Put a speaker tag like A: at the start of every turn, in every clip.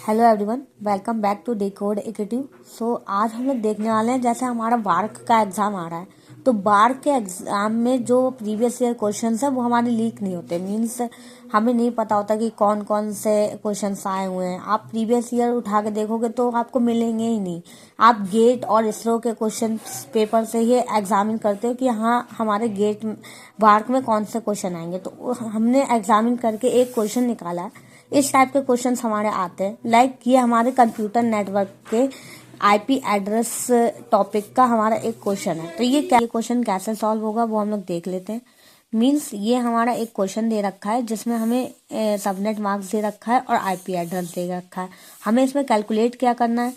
A: Hello everyone, welcome back to decode active. आज हम लोग देखने वाले हैं, जैसे हमारा बार्क का एग्जाम आ रहा है तो बार्क के एग्जाम में जो प्रीवियस ईयर क्वेश्चंस है वो हमारे लीक नहीं होते। मींस हमें नहीं पता होता कि कौन कौन से क्वेश्चंस आए हुए हैं। आप प्रीवियस ईयर उठा के देखोगे तो आपको मिलेंगे ही नहीं। आप गेट और इसरो के क्वेश्चन पेपर से ही एग्जामिन करते हो कि हाँ हमारे गेट बार्क में कौन से क्वेश्चन आएंगे। तो हमने एग्जामिन करके एक क्वेश्चन निकाला है। इस टाइप के क्वेश्चंस हमारे आते हैं। लाइक ये हमारे कंप्यूटर नेटवर्क के आईपी एड्रेस टॉपिक का हमारा एक क्वेश्चन है। तो ये क्वेश्चन कैसे सॉल्व होगा वो हम लोग देख लेते हैं। मींस ये हमारा एक क्वेश्चन दे रखा है जिसमें हमें सबनेट मार्क्स दे रखा है और आईपी एड्रेस दे रखा है। हमें इसमें कैलकुलेट क्या करना है,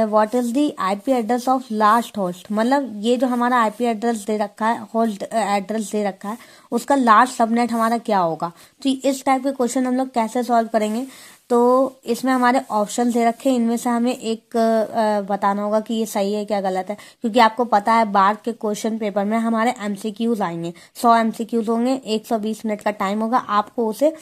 A: what is the IP address of last host. मतलब ये जो हमारा आईपी एड्रेस दे रखा है, होस्ट एड्रेस दे रखा है, उसका लास्ट सबनेट हमारा क्या होगा। तो इस टाइप के क्वेश्चन हम लोग कैसे सॉल्व करेंगे। तो इसमें हमारे ऑप्शन दे रखे हैं, इनमें से हमें एक बताना होगा कि ये सही है क्या गलत है। क्योंकि आपको पता है बार्क के क्वेश्चन पेपर में हमारे एमसीक्यूज आएंगे, 100 एमसीक्यूज होंगे, 120 मिनट का टाइम होगा, आपको उसे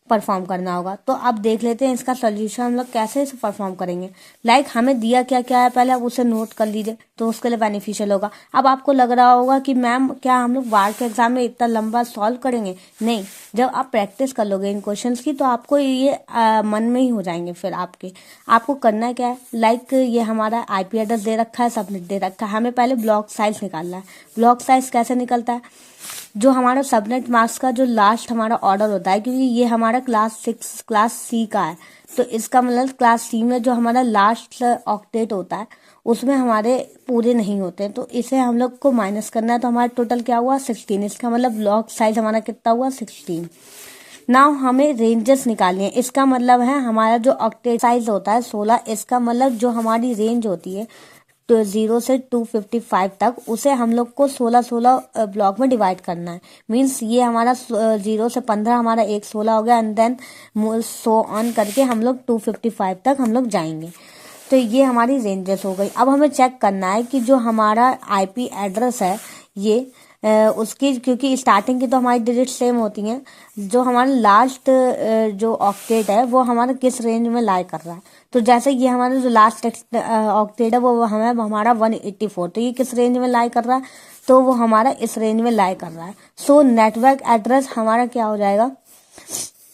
A: परफॉर्म करना होगा। तो अब देख लेते हैं इसका सोल्यूशन हम लोग कैसे इसे परफॉर्म करेंगे। लाइक हमें दिया क्या क्या है पहले आप उसे नोट कर लीजिए, तो उसके लिए बेनिफिशियल होगा। अब आपको लग रहा होगा कि मैम क्या हम लोग बार के एग्जाम में इतना लंबा सॉल्व करेंगे। नहीं, जब आप प्रैक्टिस कर लोगे इन क्वेश्चंस की तो आपको ये मन में ही हो जाएंगे। फिर आपको करना क्या है, लाइक ये हमारा आईपी एड्रेस दे रखा है, सबनेट दे रखा है, हमें पहले ब्लॉक साइज निकालना है। ब्लॉक साइज कैसे निकलता है, जो हमारा सबनेट मार्क्स का जो लास्ट हमारा ऑर्डर होता है, क्योंकि ये हमारा क्लास सी का है, तो इसका मतलब क्लास सी में जो हमारा लास्ट ऑक्टेट होता है उसमें हमारे पूरे नहीं होते, तो इसे हम लोग को माइनस करना है। तो हमारा टोटल क्या हुआ 16। इसका मतलब ब्लॉक साइज हमारा कितना हुआ 16। नाउ हमें रेंजेस निकालनी है। इसका मतलब है हमारा जो ऑक्टेट साइज होता है 16, इसका मतलब जो हमारी रेंज होती है तो 0 से 255 तक, उसे हम लोग को 16 ब्लॉक में डिवाइड करना है। मींस ये हमारा 0 से 15 हमारा एक 16 हो गया, एंड देन सो ऑन करके हम लोग 255 तक हम लोग जाएंगे। तो ये हमारी रेंजेस हो गई। अब हमें चेक करना है कि जो हमारा आईपी एड्रेस है ये उसकी, क्योंकि स्टार्टिंग की तो हमारी डिजिट सेम होती हैं, जो हमारा लास्ट जो ऑक्टेट है वो हमारा किस रेंज में लाई कर रहा है। तो जैसे ये हमारा जो लास्ट ऑक्टेट है वो हमें हमारा 184, तो ये किस रेंज में लाई कर रहा है, तो वो हमारा इस रेंज में लाई कर रहा है। सो नेटवर्क एड्रेस हमारा क्या हो जाएगा,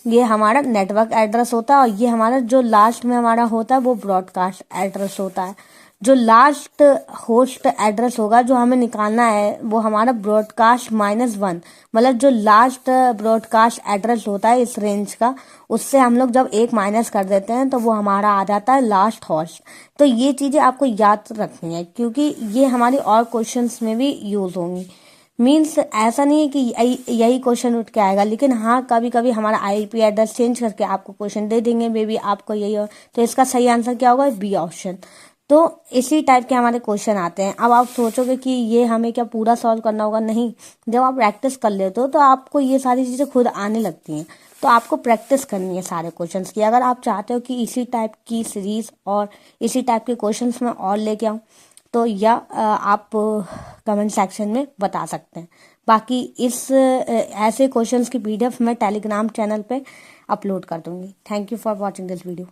A: ये हमारा नेटवर्क एड्रेस होता है, और ये हमारा जो लास्ट में हमारा होता है वो ब्रॉडकास्ट एड्रेस होता है। जो लास्ट होस्ट एड्रेस होगा जो हमें निकालना है वो हमारा ब्रॉडकास्ट -1, मतलब जो लास्ट ब्रॉडकास्ट एड्रेस होता है इस रेंज का, उससे हम लोग जब एक माइनस कर देते हैं तो वो हमारा आ जाता है लास्ट होस्ट। तो ये चीजें आपको याद रखनी है क्योंकि ये हमारी और क्वेश्चंस में भी यूज होंगी। मीन्स ऐसा नहीं है कि यही क्वेश्चन उठ के आएगा, लेकिन हाँ कभी कभी हमारा आईपी एड्रेस चेंज करके आपको क्वेश्चन दे देंगे, मे बी आपको यही हो। तो इसका सही आंसर क्या होगा, बी ऑप्शन। तो इसी टाइप के हमारे क्वेश्चन आते हैं। अब आप सोचोगे कि ये हमें क्या पूरा सॉल्व करना होगा, नहीं। जब आप प्रैक्टिस कर लेते हो तो आपको ये सारी चीजें खुद आने लगती हैं। तो आपको प्रैक्टिस करनी है सारे क्वेश्चंस की। अगर आप चाहते हो कि इसी टाइप की सीरीज और इसी टाइप के क्वेश्चंस में और लेके आऊँ तो या आप कमेंट सेक्शन में बता सकते हैं। बाकी इस ऐसे क्वेश्चंस की पीडीएफ मैं टेलीग्राम चैनल पे अपलोड कर दूंगी। Thank you for watching this video.